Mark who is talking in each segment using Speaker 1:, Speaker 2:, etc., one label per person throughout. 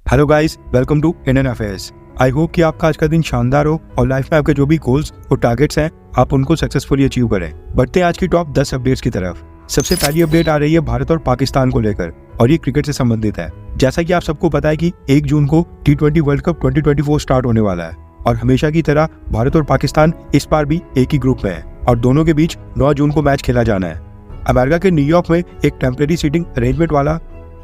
Speaker 1: Hello guys, welcome to Indian affairs. I hope कि आपका आज का दिन शानदार हो और लाइफ में आपके जो भी गोल्स और टारगेट्स हैं आप उनको सक्सेसफुली अचीव करें। बढ़ते हैं आज की टॉप 10 अपडेट्स की तरफ। सबसे पहली अपडेट आ रही है भारत और पाकिस्तान को लेकर और ये क्रिकेट से संबंधित है। जैसा कि आप सबको पता है कि 1 जून को T20 वर्ल्ड कप 2024 स्टार्ट होने वाला है और हमेशा की तरह भारत और पाकिस्तान इस बार भी एक ही ग्रुप में है और दोनों के बीच 9 जून को मैच खेला जाना है। अमेरिका के न्यूयॉर्क में एक टेम्परेरी सीटिंग अरेंजमेंट वाला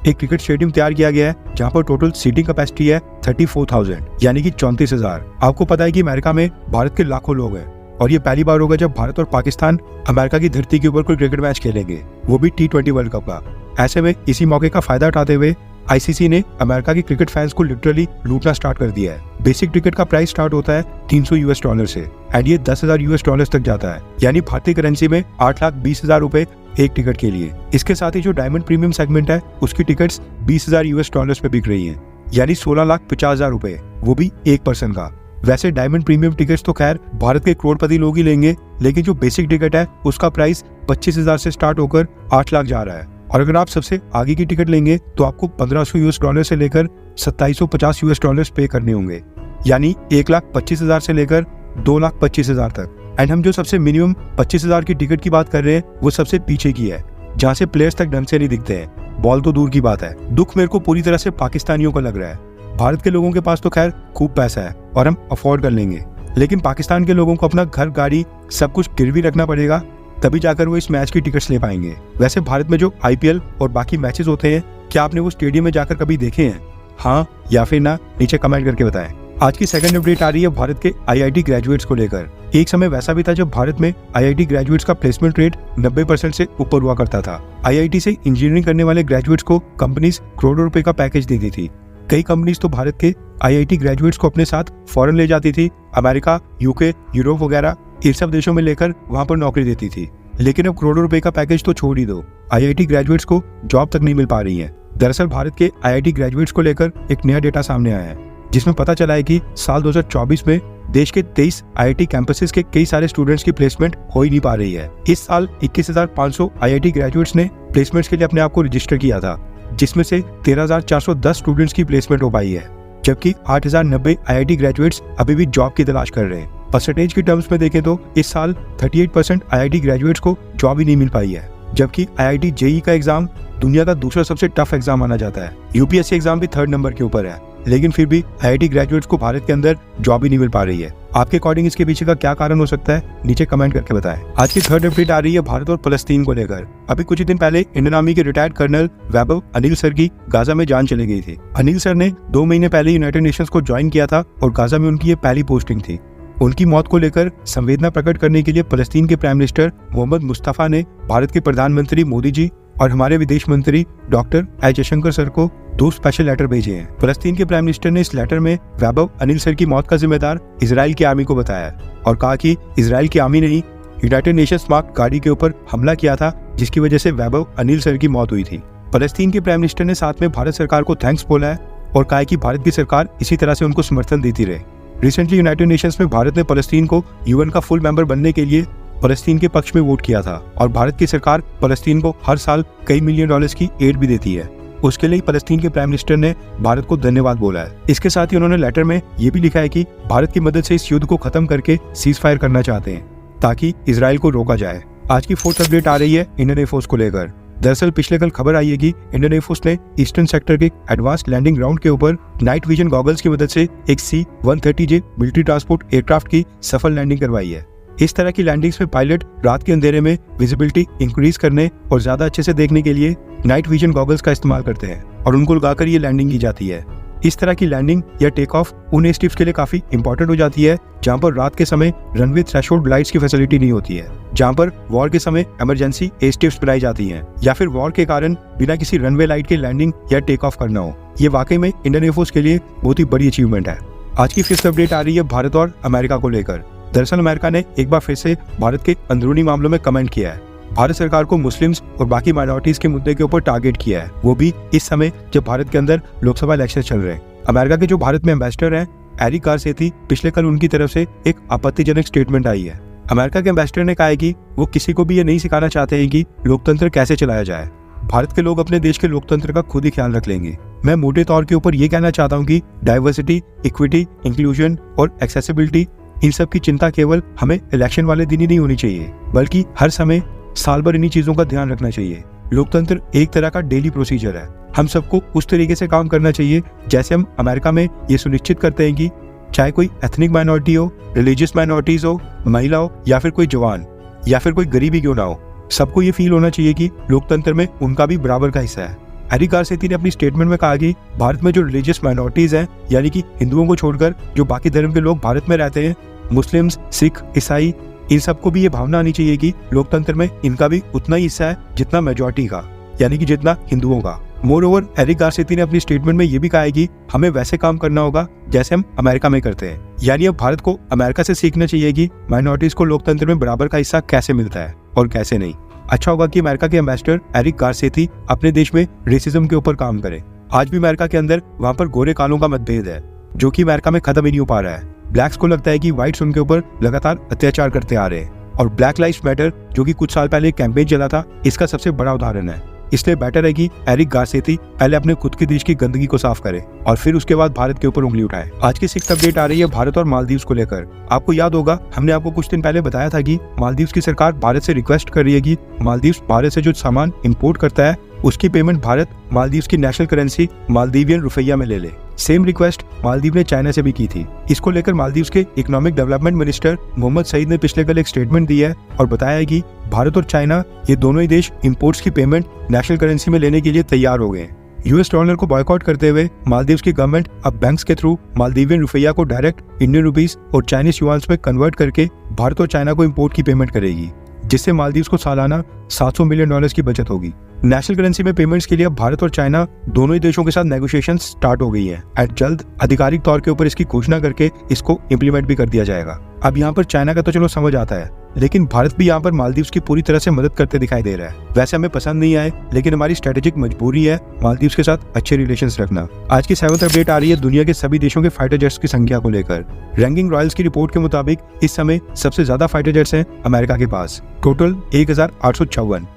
Speaker 1: एक क्रिकेट स्टेडियम तैयार किया गया है जहां पर टोटल सीटिंग कैपेसिटी है 34,000 यानी कि 34,000। आपको पता है कि अमेरिका में भारत के लाखों लोग हैं और ये पहली बार होगा जब भारत और पाकिस्तान अमेरिका की धरती के ऊपर कोई क्रिकेट मैच खेलेंगे, वो भी T20 वर्ल्ड कप का। ऐसे में इसी मौके का फायदा उठाते हुए ICC ने अमेरिका के क्रिकेट फैंस को लिटरली लूटना स्टार्ट कर दिया है। बेसिक टिकट का प्राइस स्टार्ट होता है $300 से एंड ये $10,000 तक जाता है, यानी भारतीय करेंसी में 8,20,000 रुपए एक टिकट के लिए। इसके साथ ही जो डायमंड प्रीमियम सेगमेंट है उसकी टिकट्स $20,000 पे बिक रही हैं, यानी 16,50,000 रुपए, वो भी एक पर्सन का। वैसे डायमंड प्रीमियम टिकट्स तो खैर भारत के करोड़पति लोग ही लेंगे, लेकिन जो बेसिक टिकट है उसका प्राइस 25,000 से स्टार्ट होकर 8 लाख जा रहा है और अगर आप सबसे आगे की टिकट लेंगे तो आपको $1,500 से लेकर $2,750 पे करने होंगे, यानी 1,25,000 से लेकर 2,25,000 तक। एंड हम जो सबसे मिनिमम 25,000 की टिकट की बात कर रहे हैं वो सबसे पीछे की है, जहाँ से प्लेयर्स तक ढंग से नहीं दिखते हैं। बॉल तो दूर की बात है। दुख मेरे को पूरी तरह से पाकिस्तानियों का लग रहा है। भारत के लोगों के पास तो खैर खूब पैसा है और हम अफोर्ड कर लेंगे, लेकिन पाकिस्तान के लोगों को अपना घर, गाड़ी सब कुछ गिरवी रखना पड़ेगा, तभी जाकर वो इस मैच की टिकट्स ले पाएंगे। वैसे भारत में जो IPL और बाकी मैचेस होते हैं, क्या आपने वो स्टेडियम में जाकर कभी देखे हैं? हाँ या फिर ना, नीचे कमेंट करके बताएं। आज की सेकंड अपडेट आ रही है भारत के IIT ग्रेजुएट्स को लेकर। एक समय वैसा भी था जब भारत में IIT ग्रेजुएट्स का प्लेसमेंट रेट 90% से ऊपर हुआ करता था। IIT से इंजीनियरिंग करने वाले ग्रेजुएट्स को कंपनीज करोड़ों रुपए का पैकेज देती थी। कई कंपनीज तो भारत के IIT ग्रेजुएट्स को अपने साथ फॉरेन ले जाती थी, अमेरिका, UK, यूरोप वगैरह इन सब देशों में लेकर वहां पर नौकरी देती थी। लेकिन अब करोड़ों रुपए का पैकेज तो छोड़ ही दो, IIT ग्रेजुएट्स को जॉब तक नहीं मिल पा रही है। दरअसल भारत के IIT ग्रेजुएट्स को लेकर एक नया डेटा सामने आया है जिसमें पता चला है कि साल 2024 में देश के 23 IIT कैंपसेस के कई सारे स्टूडेंट्स की प्लेसमेंट हो ही नहीं पा रही है। इस साल 21,500 IIT ग्रेजुएट्स ने प्लेसमेंट्स के लिए अपने आप को रजिस्टर किया था, जिसमें से 13,410 स्टूडेंट्स की प्लेसमेंट हो पाई है, जबकि 8,090 IIT ग्रेजुएट्स अभी भी जॉब की तलाश कर रहे हैं। परसेंटेज की टर्म्स में देखें तो इस साल 38% IIT ग्रेजुएट्स को जॉब ही नहीं मिल पाई है, जबकि IIT JEE का एग्जाम दुनिया का दूसरा सबसे टफ एग्जाम माना जाता है। UPSC एग्जाम भी 3rd नंबर के ऊपर है, लेकिन फिर भी IIT ग्रेजुएट्स को भारत के अंदर जॉब ही नहीं मिल पा रही है। आपके अकॉर्डिंग इसके पीछे का क्या कारण हो सकता है, नीचे कमेंट करके बताएं। आज की थर्ड अपडेट आ रही है भारत और फलस्तीन को लेकर। अभी कुछ ही दिन पहले इंडियन आर्मी के रिटायर्ड कर्नल वैभव अनिल सर की गाजा में जान चली गई थी। अनिल सर ने 2 महीने पहले यूनाइटेड नेशंस को ज्वाइन किया था और गाजा में उनकी ये पहली पोस्टिंग थी। उनकी मौत को लेकर संवेदना प्रकट करने के लिए फलस्तीन के प्राइम मिनिस्टर मोहम्मद मुस्तफा ने भारत के प्रधानमंत्री मोदी जी और हमारे विदेश मंत्री डॉक्टर एस जयशंकर सर को 2 स्पेशल लेटर भेजे हैं। फलस्तीन के प्राइम मिनिस्टर ने इस लेटर में वैभव अनिल सर की मौत का जिम्मेदार इजराइल की आर्मी को बताया और कहा कि इजराइल की आर्मी ने ही यूनाइटेड नेशंस मार्क गाड़ी के ऊपर हमला किया था, जिसकी वजह से वैभव अनिल सर की मौत हुई थी। फलस्तीन के प्राइम मिनिस्टर ने साथ में भारत सरकार को थैंक्स बोला है और कहा कि भारत की सरकार इसी तरह से उनको समर्थन देती रहे। रिसेंटली यूनाइटेड नेशंस में भारत ने फलस्तीन को UN का फुल मेंबर बनने के लिए फलस्तीन के पक्ष में वोट किया था और भारत की सरकार फलस्तीन को हर साल कई $मिलियन की एड भी देती है। उसके लिए फलस्तीन के प्राइम मिनिस्टर ने भारत को धन्यवाद बोला है। इसके साथ ही उन्होंने लेटर में ये भी लिखा है कि भारत की मदद से इस युद्ध को खत्म करके सीज फायर करना चाहते हैं ताकि इजराइल को रोका जाए। आज की 4th अपडेट आ रही है इंडियन एयरफोर्स को लेकर। दरअसल पिछले कल खबर आई है कि इंडियन एयरफोर्स ने ईस्टर्न सेक्टर के एडवांस लैंडिंग ग्राउंड के ऊपर नाइट विजन गॉगल्स की मदद से एक C-130J मिलिट्री ट्रांसपोर्ट एयरक्राफ्ट की सफल लैंडिंग करवाई है। इस तरह की लैंडिंग्स में पायलट रात के अंधेरे में विजिबिलिटी इंक्रीज करने और ज्यादा अच्छे से देखने के लिए नाइट विजन गॉगल्स का इस्तेमाल करते हैं और उनको लगाकर ये लैंडिंग की जाती है। इस तरह की लैंडिंग या टेक ऑफ उन एयरस्ट्रिप्स के लिए काफी इंपॉर्टेंट हो जाती है जहां पर रात के समय रनवे थ्रेशोल्ड लाइट्स की फैसिलिटी नहीं होती है, जहां पर वॉर के समय इमरजेंसी एयरस्ट्रिप्स बनाई जाती हैं या फिर वॉर के कारण बिना किसी रनवे लाइट के लैंडिंग या टेक ऑफ करना हो। ये वाकई में इंडियन एयरफोर्स के लिए बहुत ही बड़ी अचीवमेंट है। आज की 5th अपडेट आ रही है भारत और अमेरिका को लेकर। दरअसल अमेरिका ने एक बार फिर से भारत के अंदरूनी मामलों में कमेंट किया है। भारत सरकार को मुस्लिम्स और बाकी माइनॉरिटीज के मुद्दे के ऊपर टारगेट किया है, वो भी इस समय जब भारत के अंदर लोकसभा इलेक्शन चल रहे हैं। अमेरिका के जो भारत में एम्बेसडर हैं एरिक गारसेती, पिछले कल उनकी तरफ से एक आपत्तिजनक स्टेटमेंट आई है। अमेरिका के एम्बेसडर ने कहा है कि वो किसी को भी ये नहीं सिखाना चाहते हैं कि लोकतंत्र कैसे चलाया जाए। भारत के लोग अपने देश के लोकतंत्र का खुद ही ख्याल रख लेंगे। मैं मोटे तौर के ऊपर ये कहना चाहता हूँ कि डाइवर्सिटी, इक्विटी, इंक्लूजन और एक्सेसिबिलिटी, इन सब की चिंता केवल हमें इलेक्शन वाले दिन ही नहीं होनी चाहिए, बल्कि हर समय साल भर इन्हीं चीजों का ध्यान रखना चाहिए। लोकतंत्र एक तरह का डेली प्रोसीजर है। हम सबको उस तरीके से काम करना चाहिए जैसे हम अमेरिका में ये सुनिश्चित करते हैं कि चाहे कोई एथनिक माइनॉरिटी हो, रिलीजियस माइनॉरिटीज हो, महिला हो या फिर कोई जवान या फिर कोई गरीबी क्यों ना हो, सबको ये फील होना चाहिए कि लोकतंत्र में उनका भी बराबर का हिस्सा है। एरिक गारसेती ने अपनी स्टेटमेंट में कहा कि भारत में जो रिलीजियस माइनॉरिटीज हैं, यानी कि हिंदुओं को छोड़कर जो बाकी धर्म के लोग भारत में रहते हैं, मुस्लिम्स, सिख, ईसाई, इन सबको भी ये भावना आनी चाहिए कि लोकतंत्र में इनका भी उतना ही हिस्सा है जितना मेजॉरिटी का, यानी कि जितना हिंदुओं का। मोर ओवर, एरिक गारसेती ने अपनी स्टेटमेंट में ये भी कहा है कि हमें वैसे काम करना होगा जैसे हम अमेरिका में करते हैं। यानी अब भारत को अमेरिका से सीखना चाहिए कि माइनॉरिटीज को लोकतंत्र में बराबर का हिस्सा कैसे मिलता है और कैसे नहीं। अच्छा होगा कि अमेरिका के एम्बेसडर एरिक गारसेती अपने देश में रेसिज्म के ऊपर काम करें। आज भी अमेरिका के अंदर वहाँ पर गोरे कालों का मतभेद है जो कि अमेरिका में खत्म ही नहीं हो पा रहा है। ब्लैक्स को लगता है कि व्हाइट्स उनके ऊपर लगातार अत्याचार करते आ रहे हैं, और ब्लैक लाइव्स मैटर जो कि कुछ साल पहले कैंपेन चला था, इसका सबसे बड़ा उदाहरण है। इसलिए बेटर है कि एरिक गारसेती पहले अपने खुद के देश की गंदगी को साफ करे और फिर उसके बाद भारत के ऊपर उंगली उठाए। आज की 6th अपडेट आ रही है भारत और मालदीव्स को लेकर। आपको याद होगा, हमने आपको कुछ दिन पहले बताया था कि मालदीव्स की सरकार भारत से रिक्वेस्ट कर रही है कि मालदीव्स भारत से जो सामान इंपोर्ट करता है उसकी पेमेंट भारत मालदीव्स की नेशनल करेंसी मालदीवियन रुपया में ले ले। सेम रिक्वेस्ट मालदीव ने चाइना से भी की थी। इसको लेकर मालदीव्स के economic development minister Mohammed Saeed ने पिछले कल एक स्टेटमेंट दी है और बताया है कि भारत और चाइना, ये दोनों ही देश इंपोर्ट्स की पेमेंट नेशनल करेंसी में लेने के लिए तैयार हो गए। यूएस डॉलर को बॉयकॉट करते हुए मालदीव्स की गवर्नमेंट अब बैंक्स के थ्रू मालदीवियन रुपया को डायरेक्ट इंडियन रुपीस और चाइनीज युआन्स में कन्वर्ट करके भारत और चाइना को इंपोर्ट की पेमेंट करेगी, जिससे मालदीव्स को सालाना $700 मिलियन की बचत होगी। नेशनल करेंसी में पेमेंट्स के लिए अब भारत और चाइना दोनों ही देशों के साथ नेगोशिएशन स्टार्ट हो गई है एंड जल्द आधिकारिक तौर के ऊपर इसकी घोषणा करके इसको इम्प्लीमेंट भी कर दिया जाएगा। अब यहाँ पर चाइना का तो चलो समझ आता है, लेकिन भारत भी यहाँ पर मालदीव्स की पूरी तरह से मदद करते दिखाई दे रहा है। वैसे हमें पसंद नहीं आए, लेकिन हमारी स्ट्रेटेजिक मजबूरी है मालदीव्स के साथ अच्छे रिलेशंस रखना। आज की 7th अपडेट आ रही है दुनिया के सभी देशों के फाइटर जेट्स की संख्या को लेकर। रैंकिंग रॉयल्स की रिपोर्ट के मुताबिक इस समय सबसे ज्यादा फाइटर जेट्स हैं अमेरिका के पास, टोटल 1856।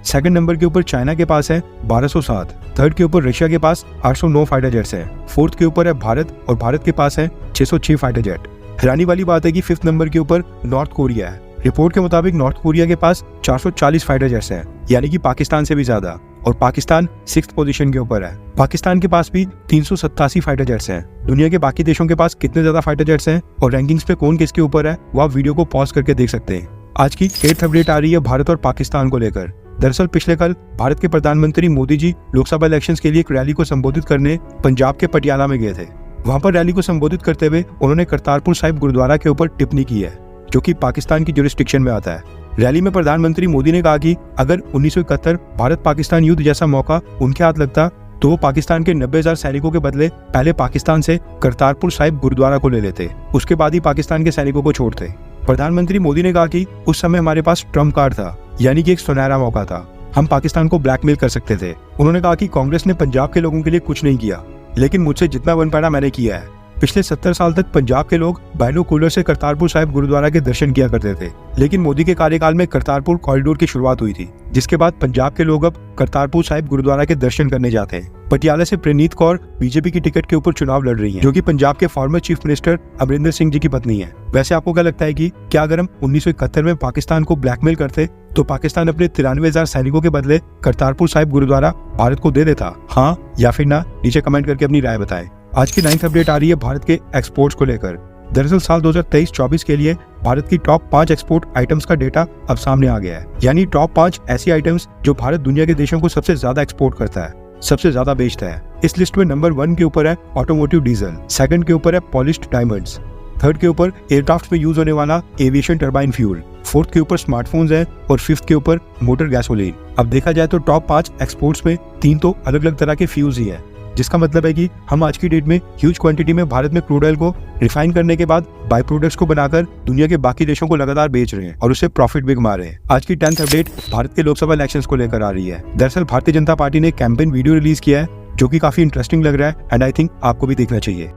Speaker 1: सेकंड नंबर के ऊपर चाइना के पास है 1207, थर्ड के ऊपर रशिया के पास 809 फाइटर जेट्स हैं, फोर्थ के ऊपर है भारत और भारत के पास है 606 फाइटर जेट। हैरानी वाली बात है कि 5th नंबर के ऊपर नॉर्थ कोरिया है। रिपोर्ट के मुताबिक नॉर्थ कोरिया के पास 440 फाइटर जेट्स हैं, यानी कि पाकिस्तान से भी ज्यादा, और पाकिस्तान 6th पोजीशन के ऊपर है। पाकिस्तान के पास भी 387 फाइटर जेट्स हैं। दुनिया के बाकी देशों के पास कितने ज्यादा फाइटर जेट्स हैं और रैंकिंग्स पे कौन किसके ऊपर है, वो आप वीडियो को पॉज करके देख सकते हैं। आज की 8th अपडेट आ रही है भारत और पाकिस्तान को लेकर। दरअसल पिछले कल भारत के प्रधानमंत्री मोदी जी लोकसभा इलेक्शंस के लिए एक रैली को संबोधित करने पंजाब के पटियाला में गए थे। वहां पर रैली को संबोधित करते हुए उन्होंने करतारपुर साहिब गुरुद्वारा के ऊपर टिप्पणी की है, जो कि पाकिस्तान की जुरिस्डिक्शन में आता है। रैली में प्रधानमंत्री मोदी ने कहा कि अगर 1971 भारत पाकिस्तान युद्ध जैसा मौका उनके हाथ लगता तो वो पाकिस्तान के 90,000 सैनिकों के बदले पहले पाकिस्तान से करतारपुर साहिब गुरुद्वारा को ले लेते, उसके बाद ही पाकिस्तान के सैनिकों को छोड़ते। प्रधानमंत्री मोदी ने कहा कि उस समय हमारे पास ट्रम्प कार्ड था, यानी कि एक सुनहरा मौका था, हम पाकिस्तान को ब्लैकमेल कर सकते थे। उन्होंने कहा कि कांग्रेस ने पंजाब के लोगों के लिए कुछ नहीं किया, लेकिन मुझसे जितना बन पाया मैंने किया है। पिछले 70 साल तक पंजाब के लोग बाइनोकुलर से करतारपुर साहिब गुरुद्वारा के दर्शन किया करते थे, लेकिन मोदी के कार्यकाल में करतारपुर कॉरिडोर की शुरुआत हुई थी, जिसके बाद पंजाब के लोग अब करतारपुर साहिब गुरुद्वारा के दर्शन करने जाते हैं। पटियाला से प्रणीत कौर बीजेपी की टिकट के ऊपर चुनाव लड़ रही हैं, जो कि पंजाब के former chief minister Amarinder Singh ji की पत्नी है। वैसे आपको क्या लगता है कि क्या अगर हम 1971 में पाकिस्तान को ब्लैकमेल करते तो पाकिस्तान अपने 93,000 सैनिकों के बदले करतारपुर साहिब गुरुद्वारा भारत को दे देता? हाँ या फिर ना, नीचे कमेंट करके अपनी राय बताएं। आज की 9th अपडेट आ रही है भारत के एक्सपोर्ट्स को लेकर। दरअसल साल 2023-24 के लिए भारत की टॉप 5 एक्सपोर्ट आइटम्स का डेटा अब सामने आ गया है, यानी टॉप 5 ऐसी आइटम्स जो भारत दुनिया के देशों को सबसे ज्यादा एक्सपोर्ट करता है, सबसे ज्यादा बेचता है। इस लिस्ट में नंबर 1 के ऊपर है ऑटोमोटिव डीजल, सेकंड के ऊपर है पॉलिश्ड डायमंड्स, थर्ड के ऊपर एयरक्राफ्ट में यूज होने वाला एविएशन टर्बाइन फ्यूल, फोर्थ के ऊपर स्मार्टफोन्स हैं और फिफ्थ के ऊपर मोटर गैसोलीन। अब देखा जाए तो टॉप 5 एक्सपोर्ट्स में 3 तो अलग अलग तरह के फ्यूल्स ही है, जिसका मतलब है कि हम आज की डेट में ह्यूज क्वांटिटी में भारत में क्रूड ऑयल को रिफाइन करने के बाद बाई प्रोडक्ट्स को बनाकर दुनिया के बाकी देशों को लगातार बेच रहे हैं और उससे प्रॉफिट भी कमा रहे हैं। आज की 10th अपडेट भारत के लोकसभा इलेक्शंस को लेकर आ रही है। दरअसल भारतीय जनता पार्टी ने कैंपेन वीडियो रिलीज किया है, जो कि काफी इंटरेस्टिंग लग रहा है एंड आई थिंक आपको भी देखना चाहिए।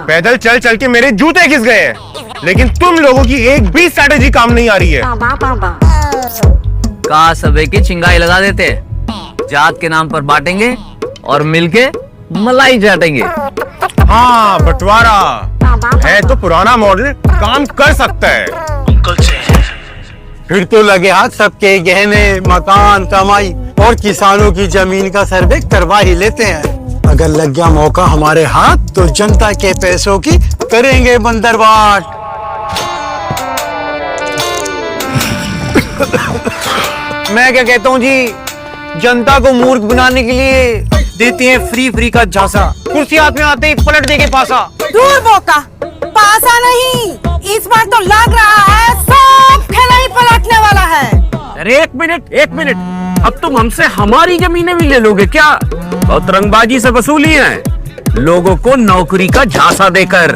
Speaker 2: पैदल चल चल के मेरे जूते घिस गए। लेकिन तुम लोगों की एक भी स्ट्रेटेजी काम नहीं आ रही है।
Speaker 3: कहा सब एक ही चिंगाई लगा देते, जात के नाम पर बांटेंगे और मिलके मलाई चाटेंगे।
Speaker 2: हाँ, बंटवारा है तो पुराना मॉडल काम कर सकता है।
Speaker 4: फिर तो लगे हाथ सबके गहने, मकान, कमाई और किसानों की जमीन का सर्वे करवा ही लेते हैं। अगर लग गया मौका हमारे हाथ तो जनता के पैसों की करेंगे बंदरबाट।
Speaker 5: मैं क्या कहता हूँ जी, जनता को मूर्ख बनाने के लिए देते हैं फ्री का झांसा, कुर्सी हाथ में आते ही पलट देंगे पासा।
Speaker 6: दूर बोका, पासा नहीं, इस बार तो लग रहा है सब खेला ही पलटने वाला है।
Speaker 5: अरे एक मिनट, अब तुम हमसे हमारी जमीनें भी ले लोगे क्या? बहुत रंगबाजी से वसूली है, लोगों को नौकरी का झांसा देकर।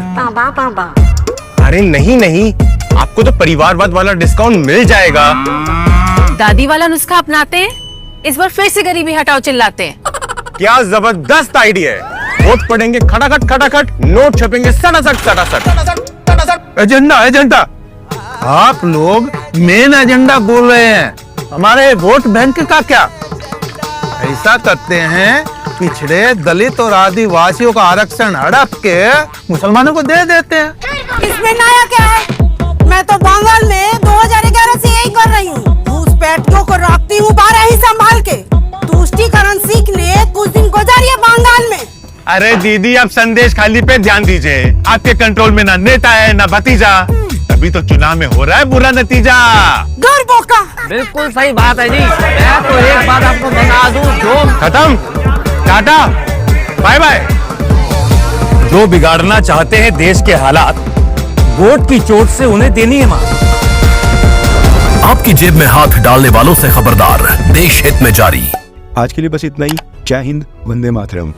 Speaker 2: अरे नहीं, आपको तो परिवारवाद वाला डिस्काउंट मिल जाएगा।
Speaker 7: दादी वाला नुस्खा अपनाते हैं, इस बार फिर से गरीबी हटाओ चिल्लाते हैं।
Speaker 2: क्या जबरदस्त आइडिया है। वोट पड़ेंगे खटाखट, नोट छपेंगे सटासट।
Speaker 5: एजेंडा आप लोग मेन एजेंडा बोल रहे हैं, हमारे वोट बैंक का क्या? ऐसा करते हैं, पिछड़े दलित और आदिवासियों का आरक्षण हड़प के मुसलमानों को दे देते हैं।
Speaker 6: इसमें नया क्या है? मैं तो बंगाल में 2011 से यही कर रही हूँ। घुसपैठियों को रखती हूँ 12 ही संभाल के। तुष्टीकरण सीखने कुछ दिन गुजारिए बंगाल में।
Speaker 2: अरे दीदी, आप संदेश खाली पे ध्यान दीजिए। आपके कंट्रोल में ना नेता है ना भतीजा, तभी तो चुनाव में हो रहा है बुरा नतीजा।
Speaker 6: दूर बोका।
Speaker 3: बिल्कुल सही बात है जी। मैं तो एक बात आपको बता दूं, जो
Speaker 2: खत्म, टाटा, बाय बाय।
Speaker 8: जो बिगाड़ना चाहते हैं देश के हालात, वोट की चोट से उन्हें देनी है मार।
Speaker 9: आपकी जेब में हाथ डालने वालों से खबरदार, देश हित में जारी।
Speaker 1: आज के लिए बस इतना ही। जय हिंद, वंदे मातरम।